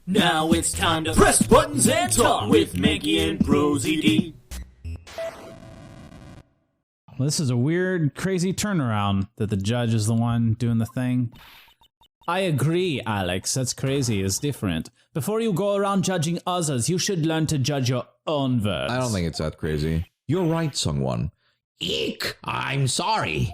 Now it's time to press buttons and talk with Manky and ProZD. Well, this is a weird, crazy turnaround that the judge is the one doing the thing. I agree, Alex. That's crazy. It's different. Before you go around judging others, you should learn to judge your own words. I don't think it's that crazy. You're right, SungWon. Eek! I'm sorry.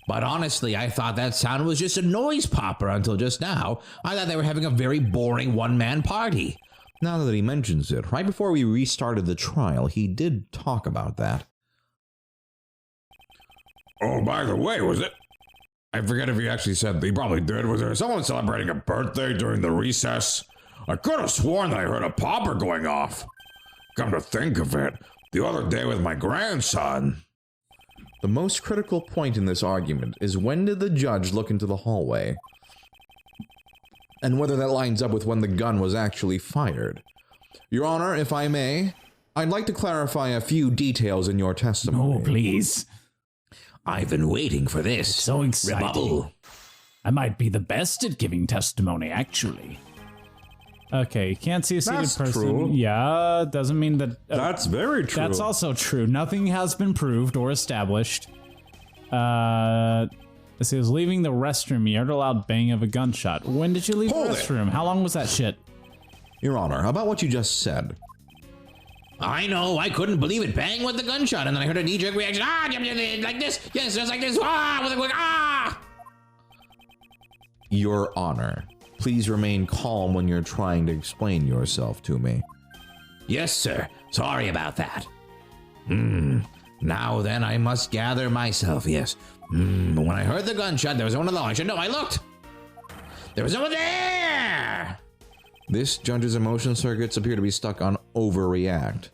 But honestly, I thought that sound was just a noise popper until just now. I thought they were having a very boring one-man party. Now that he mentions it, right before we restarted the trial, he did talk about that. Oh, by the way, was it? I forget if he actually said, he probably did. Was there someone celebrating a birthday during the recess? I could have sworn that I heard a popper going off. Come to think of it, the other day with my grandson. The most critical point in this argument is when did the judge look into the hallway? And whether that lines up with when the gun was actually fired. Your Honor, if I may, I'd like to clarify a few details in your testimony. Oh, please. I've been waiting for this. So exciting. Rebuttal. I might be the best at giving testimony, actually. Okay, you can't see a seated That's person. true. Yeah, doesn't mean that... That's very true. That's also true. Nothing has been proved or established. This is leaving the restroom. You heard a loud bang of a gunshot. When did you leave Hold the it. restroom? How long was that shit? Your Honor, about what you just said. I know, I couldn't believe it. Bang with the gunshot, and then I heard a knee-jerk reaction. Ah, like this. Yes, just like this. Ah, with a quick ah. Your Honor, please remain calm when you're trying to explain yourself to me. Yes, sir. Sorry about that. Now then, I must gather myself, yes. When I heard the gunshot, there was no one along. I should know. I looked. There was no one there. This judge's emotion circuits appear to be stuck on overreact.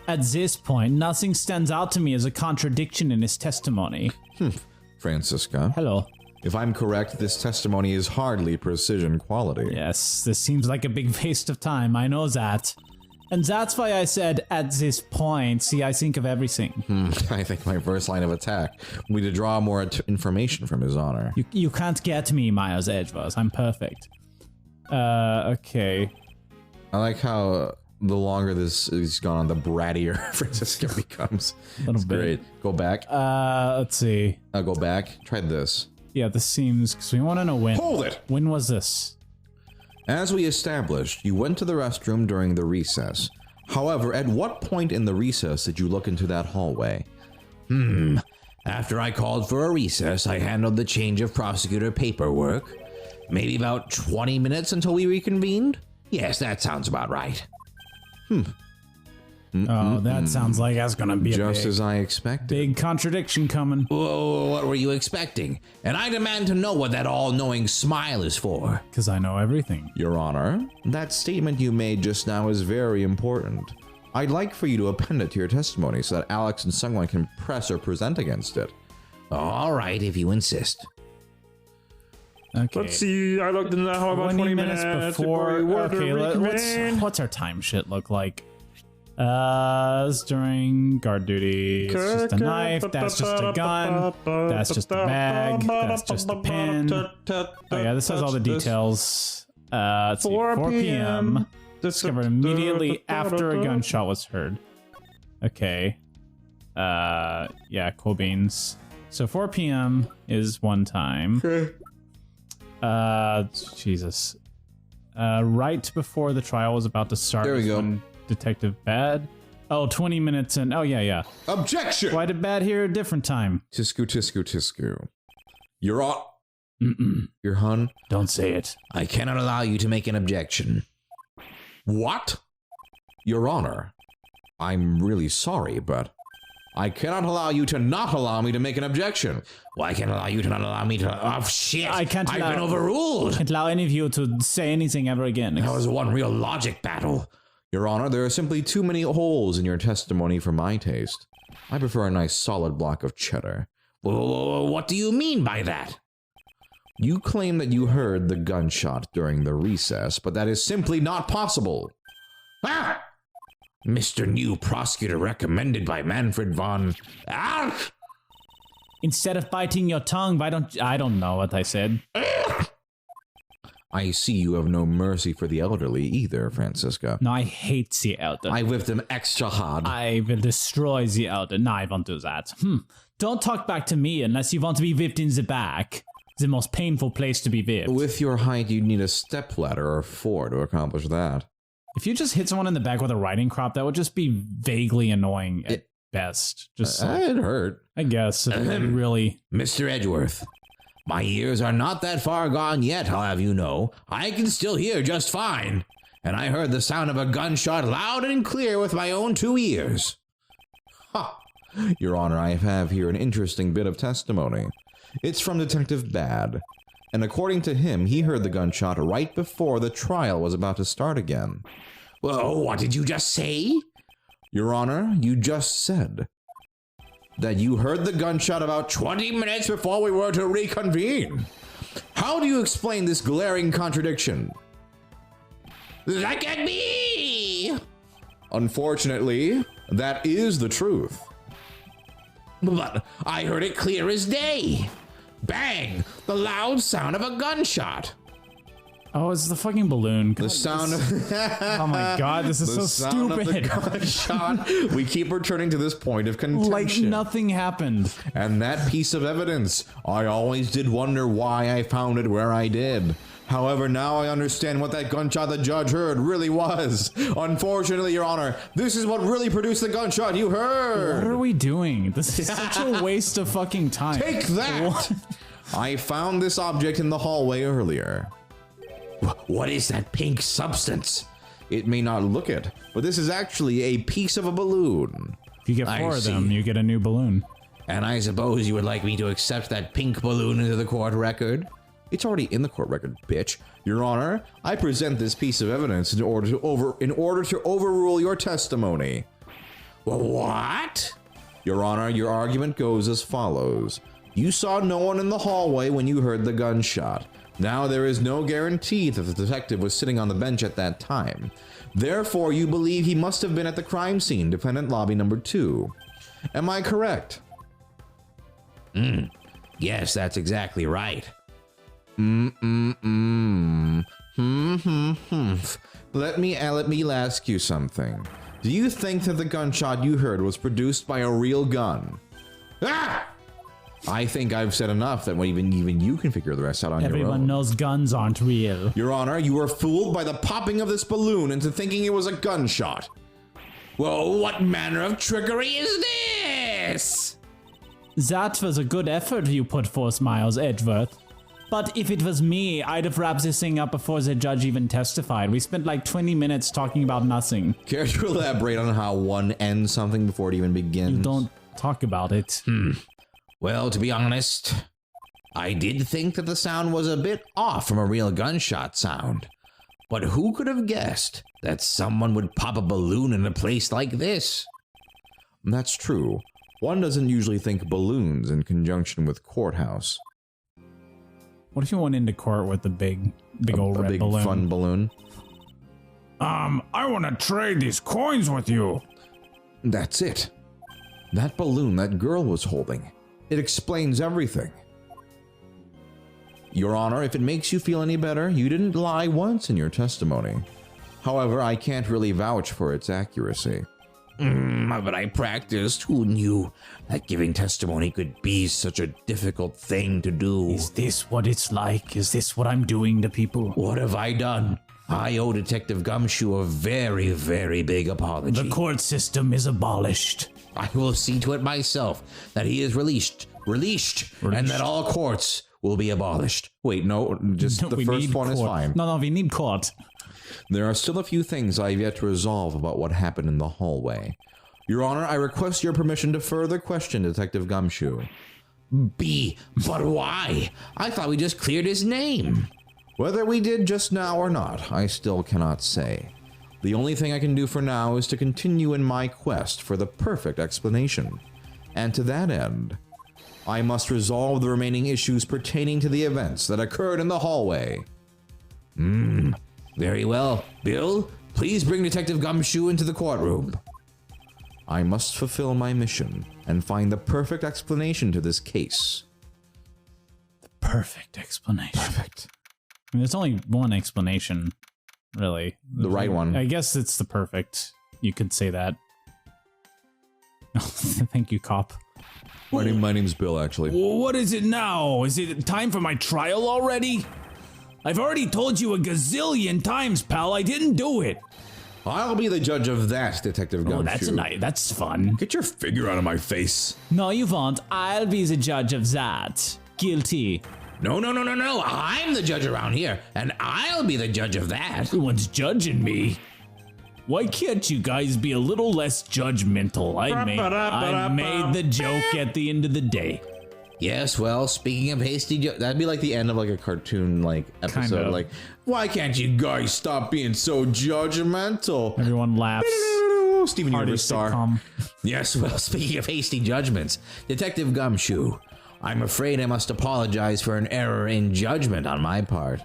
At this point, nothing stands out to me as a contradiction in his testimony. Francisca, Hello. if I'm correct, this testimony is hardly precision quality. Yes, this seems like a big waste of time. I know that. And that's why I said, at this point, see, I think of everything. I think my first line of attack will be to draw more information from His Honor. You can't get me, Miles Edgeworth. I'm perfect. Okay. I like how the longer this is gone on, the brattier Francisca becomes. Little It's bit. great. Go back. Let's see. Go back. Try this. Yeah, this seems, because we want to know when. Hold it! When was this? As we established, you went to the restroom during the recess. However, at what point in the recess did you look into that hallway? After I called for a recess, I handled the change of prosecutor paperwork. Maybe about 20 minutes until we reconvened? Yes, that sounds about right. Oh, that sounds like that's gonna be Just a as I expected. big contradiction coming. Whoa, what were you expecting? And I demand to know what that all-knowing smile is for. Because I know everything. Your Honor, that statement you made just now is very important. I'd like for you to append it to your testimony so that Alex and SungWon can press or present against it. All right, if you insist. Okay. Let's see, I looked in that how about 20 minutes before. you were to Okay, reconvene. what's our time shit look like? It's during guard duty. It's just a knife. That's just a gun. That's just a bag. That's just a pen. Oh yeah, this has all the details. Let's see. 4 p.m. Discovered immediately after a gunshot was heard. Okay. Yeah, cool beans. So 4 p.m. is one time. Jesus. Right before the trial was about to start. There we was go. when Detective Bad. Oh, 20 minutes in. Oh, yeah. Objection! Why did Bad hear a different time? Tisku. You're on. Your hun. Don't say it. I cannot allow you to make an objection. What? Your Honor, I'm really sorry, but I cannot allow you to not allow me to make an objection. Why can't I allow you to not allow me to... Oh, shit! I can't I've allow- been overruled! Can't allow any of you to say anything ever again. That was one real logic battle. Your Honor, there are simply too many holes in your testimony for my taste. I prefer a nice solid block of cheddar. Whoa, what do you mean by that? You claim that you heard the gunshot during the recess, but that is simply not possible. Ah! Mr. New Prosecutor recommended by Manfred von... Ah! Instead of biting your tongue, why don't... I don't know what I said. I see you have no mercy for the elderly either, Francisca. No, I hate the elder. I whipped them extra hard. I will destroy the elder. No, I won't do that. Don't talk back to me unless you want to be whipped in the back. The most painful place to be whipped. With your height, you'd need a stepladder or 4 to accomplish that. If you just hit someone in the back with a riding crop, that would just be vaguely annoying at best. Just It hurt. I guess. It really... Mr. Edgeworth, my ears are not that far gone yet, I'll have you know. I can still hear just fine. And I heard the sound of a gunshot loud and clear with my own 2 ears. Ha! Your Honor, I have here an interesting bit of testimony. It's from Detective Bad. And according to him, he heard the gunshot right before the trial was about to start again. Well, what did you just say? Your Honor, you just said that you heard the gunshot about 20 minutes before we were to reconvene. How do you explain this glaring contradiction? That can be! Unfortunately, that is the truth. But I heard it clear as day. Bang! The loud sound of a gunshot. Oh, it's the fucking balloon. The sound of Oh my god, this is so sound of the stupid. gunshot. We keep returning to this point of contention. Like nothing happened. And that piece of evidence, I always did wonder why I found it where I did. However, now I understand what that gunshot the judge heard really was. Unfortunately, Your Honor, this is what really produced the gunshot you heard. What are we doing? This is such a waste of fucking time. Take that! What? I found this object in the hallway earlier. What is that pink substance? It may not look it, but this is actually a piece of a balloon. If you get I 4 of see. them, you get a new balloon. And I suppose you would like me to accept that pink balloon into the court record? It's already in the court record, bitch. Your Honor, I present this piece of evidence in order to overrule your testimony. What? Your Honor, your argument goes as follows. You saw no one in the hallway when you heard the gunshot. Now there is no guarantee that the detective was sitting on the bench at that time. Therefore, you believe he must have been at the crime scene, defendant lobby number 2. Am I correct? Yes, that's exactly right. Let me ask you something. Do you think that the gunshot you heard was produced by a real gun? Ah! I think I've said enough that even you can figure the rest out on your own. Everyone knows guns aren't real. Your Honor, you were fooled by the popping of this balloon into thinking it was a gunshot. Well, what manner of trickery is this? That was a good effort you put forth, Miles Edgeworth. But if it was me, I'd have wrapped this thing up before the judge even testified. We spent like 20 minutes talking about nothing. Care to elaborate on how one ends something before it even begins? Don't talk about it. Well, to be honest, I did think that the sound was a bit off from a real gunshot sound. But who could have guessed that someone would pop a balloon in a place like this? That's true. One doesn't usually think balloons in conjunction with courthouse. What if you went into court with a big old red big balloon? fun balloon. I want to trade these coins with you. That's it. That balloon that girl was holding. It explains everything. Your Honor, if it makes you feel any better, you didn't lie once in your testimony. However, I can't really vouch for its accuracy. But I practiced. Who knew that giving testimony could be such a difficult thing to do? Is this what it's like? Is this what I'm doing to people? What have I done? I owe Detective Gumshoe a very, very big apology. The court system is abolished. I will see to it myself that he is released, and that all courts will be abolished. Wait, no, just the We first need one is court. fine. No, we need court. There are still a few things I have yet to resolve about what happened in the hallway. Your Honor, I request your permission to further question Detective Gumshoe. But why? I thought we just cleared his name. Whether we did just now or not, I still cannot say. The only thing I can do for now is to continue in my quest for the perfect explanation. And to that end, I must resolve the remaining issues pertaining to the events that occurred in the hallway. Very well. Bill, please bring Detective Gumshoe into the courtroom. I must fulfill my mission and find the perfect explanation to this case. Perfect explanation. Perfect. mean, there's only one explanation, really. The right one. I guess it's the perfect. You could say that. Thank you, cop. My name's Bill, actually. Well, what is it now? Is it time for my trial already? I've already told you a gazillion times, pal, I didn't do it. I'll be the judge of that, Detective Gumshoe. Oh, that's fun. Get your figure out of my face. No, you won't. I'll be the judge of that. Guilty. No. I'm the judge around here, and I'll be the judge of that. Everyone's judging me. Why can't you guys be a little less judgmental? I made the joke at the end of the day. Yes, well, speaking of hasty That'd be like the end of like a cartoon like episode. Kind of. Like, why can't you guys stop being so judgmental? Everyone laughs. Steven Universe star. Sitcom. Yes, well, speaking of hasty judgments, Detective Gumshoe, I'm afraid I must apologize for an error in judgment on my part.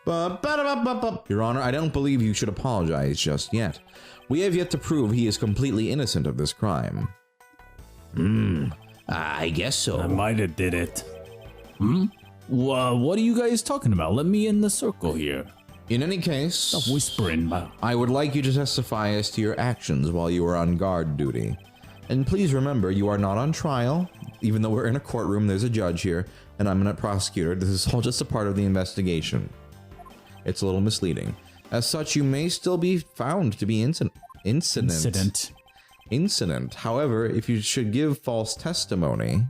Your Honor, I don't believe you should apologize just yet. We have yet to prove he is completely innocent of this crime. I guess so. I might have did it. Well, what are you guys talking about? Let me in the circle here. In any case, Stop whispering. I would like you to testify as to your actions while you were on guard duty. And please remember, you are not on trial. Even though we're in a courtroom, there's a judge here, and I'm a prosecutor. This is all just a part of the investigation. It's a little misleading. As such, you may still be found to be incident. However, if you should give false testimony...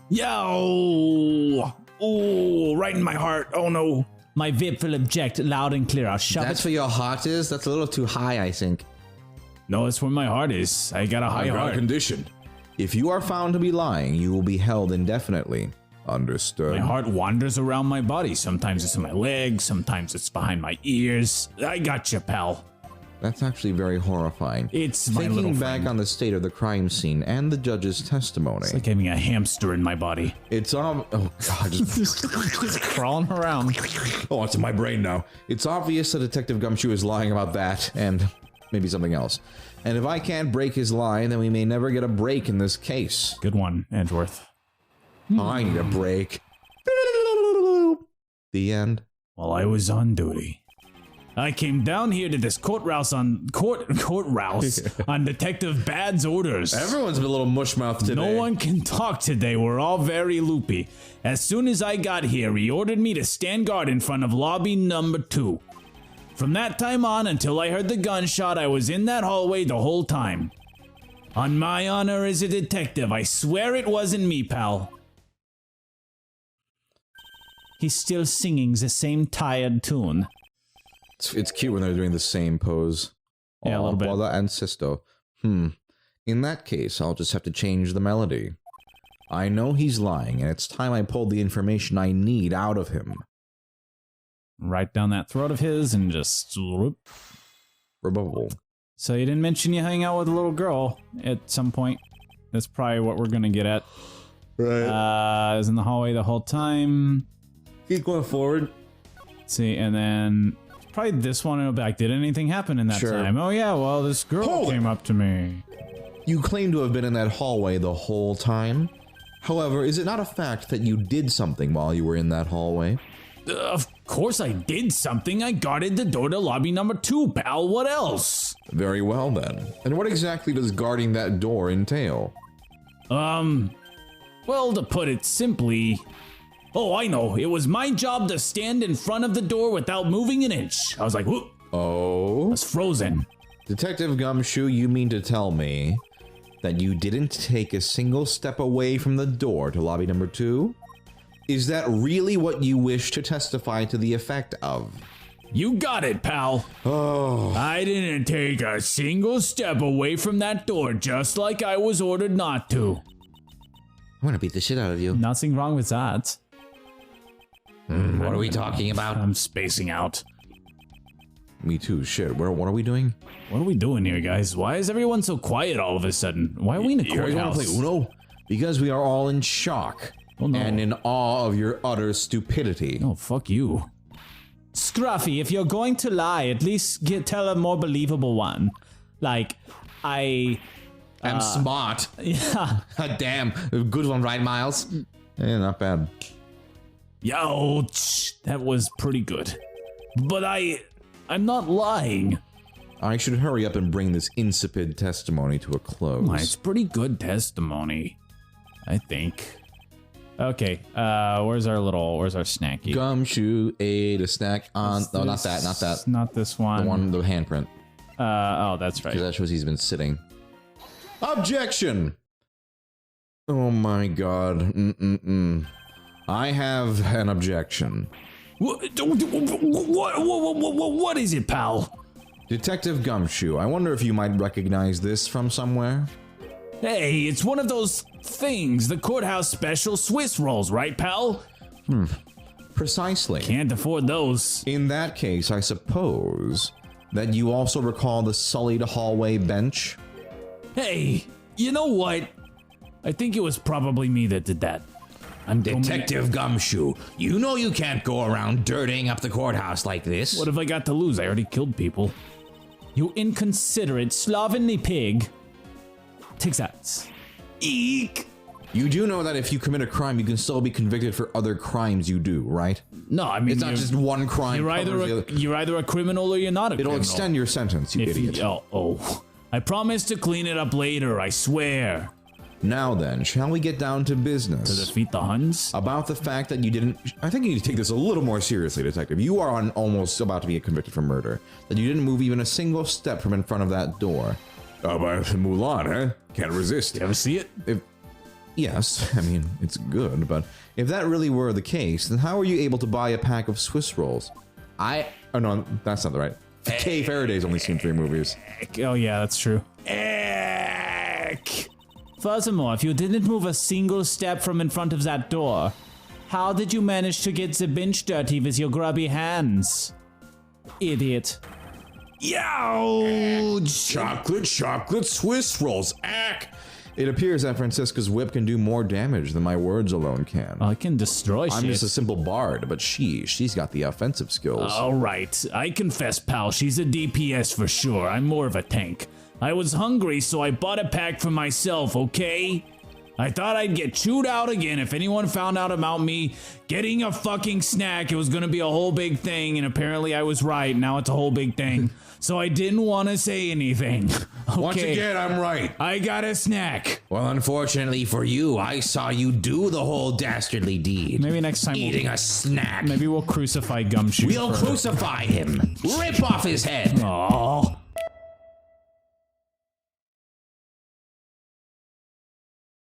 Yo! Oh, right in my heart. Oh no. My VIP will object loud and clear. I'll shove That's it. where your heart is? That's a little too high, I think. No, it's where my heart is. I got a high I got a heart. condition. If you are found to be lying, you will be held indefinitely. Understood. My heart wanders around my body. Sometimes it's in my legs, sometimes it's behind my ears. I got you, pal. That's actually very horrifying. It's my little Thinking back friend. on the state of the crime scene and the judge's testimony, It's like having a hamster in my body. it's oh god, Just crawling around. Oh, it's in my brain now. it's obvious that Detective Gumshoe is lying about that and maybe something else. And if I can't break his lie, then we may never get a break in this case. Good one, Edgeworth. I need a break. The end. While I was on duty, I came down here to this courthouse on Detective Bad's orders. Everyone's a little mushmouth today. No one can talk today. We're all very loopy. As soon as I got here, he ordered me to stand guard in front of lobby number 2. From that time on until I heard the gunshot, I was in that hallway the whole time. On my honor as a detective, I swear it wasn't me, pal. He's still singing the same tired tune. It's cute when they're doing the same pose. Yeah, a little bit. Brother and sister. In that case, I'll just have to change the melody. I know he's lying, and it's time I pulled the information I need out of him. Right down that throat of his and just... Rebubble. So you didn't mention you hang out with a little girl at some point. That's probably what we're gonna get at. Right. I was in the hallway the whole time. Keep going forward. See, and then probably this one it'll be like, did anything happen in that Sure. time? Oh yeah, well this girl Hold it. came up to me. You claim to have been in that hallway the whole time. However, is it not a fact that you did something while you were in that hallway? Of course I did something. I guarded the door to lobby number 2, pal. What else? Very well then. And what exactly does guarding that door entail? Well, to put it simply... Oh, I know. It was my job to stand in front of the door without moving an inch. I was like, whoop. I Oh? was frozen. Detective Gumshoe, you mean to tell me that you didn't take a single step away from the door to lobby number 2? Is that really what you wish to testify to the effect of? You got it, pal. Oh, I didn't take a single step away from that door, just like I was ordered not to. I'm gonna beat the shit out of you. Nothing wrong with that. What are we talking about? I'm spacing out. me too. Shit, what are we doing? What are we doing here, guys? Why is everyone so quiet all of a sudden? Why are we in a You guys want courthouse? to play Uno? Because we are all in shock Oh, no. and in awe of your utter stupidity. Oh, fuck you. Scruffy, if you're going to lie, at least tell a more believable one. Like, I I'm smart. Yeah. Damn. Good one, right, Miles? Yeah, not bad. Youch, that was pretty good. But I'm not lying. I should hurry up and bring this insipid testimony to a close. It's pretty good testimony, I think. Okay, where's our snacky? Gumshoe ate a snack on... No, not that. Not this one. The handprint. Oh, that's right. Because that shows he's been sitting. Objection! Oh my god. I have an objection. What is it, pal? Detective Gumshoe, I wonder if you might recognize this from somewhere? Hey, it's one of those things, the courthouse special Swiss rolls, right, pal? Precisely. Can't afford those. In that case, I suppose that you also recall the sullied hallway bench? Hey, you know what? I think it was probably me that did that. Detective Gumshoe, you know you can't go around dirtying up the courthouse like this. What have I got to lose? I already killed people. You inconsiderate, slovenly pig. Take that. Eek! You do know that if you commit a crime, you can still be convicted for other crimes you do, right? No, I mean, It's not just one crime. you're either a criminal or you're not a criminal. It'll extend your sentence, you idiot. I promise to clean it up later, I swear. Now then, shall we get down to business? To defeat the Huns? About the fact that you didn't... I think you need to take this a little more seriously, Detective. You are almost about to be convicted for murder. That you didn't move even a single step from in front of that door. Oh, but Mulan, huh? Can't resist. You ever see it? Yes, I mean, it's good, but if that really were the case, then how were you able to buy a pack of Swiss rolls? Oh no, that's not the right. Kay Faraday's only seen 3 movies. Oh yeah, that's true. Furthermore, if you didn't move a single step from in front of that door, how did you manage to get the bench dirty with your grubby hands? Idiot. Youch! Chocolate Swiss rolls. Ack! It appears that Francisca's whip can do more damage than my words alone can. I can destroy shit. I'm just a simple bard, but she's got the offensive skills. All right, I confess, pal, she's a DPS for sure. I'm more of a tank. I was hungry, so I bought a pack for myself, okay? I thought I'd get chewed out again if anyone found out about me getting a fucking snack. It was gonna be a whole big thing, and apparently I was right. Now it's a whole big thing. So I didn't want to say anything. Okay. Once again, I'm right. I got a snack. Well, unfortunately for you, I saw you do the whole dastardly deed. Maybe next time Eating a snack. maybe we'll crucify Gumshoe. We'll crucify him. Rip off his head. Oh,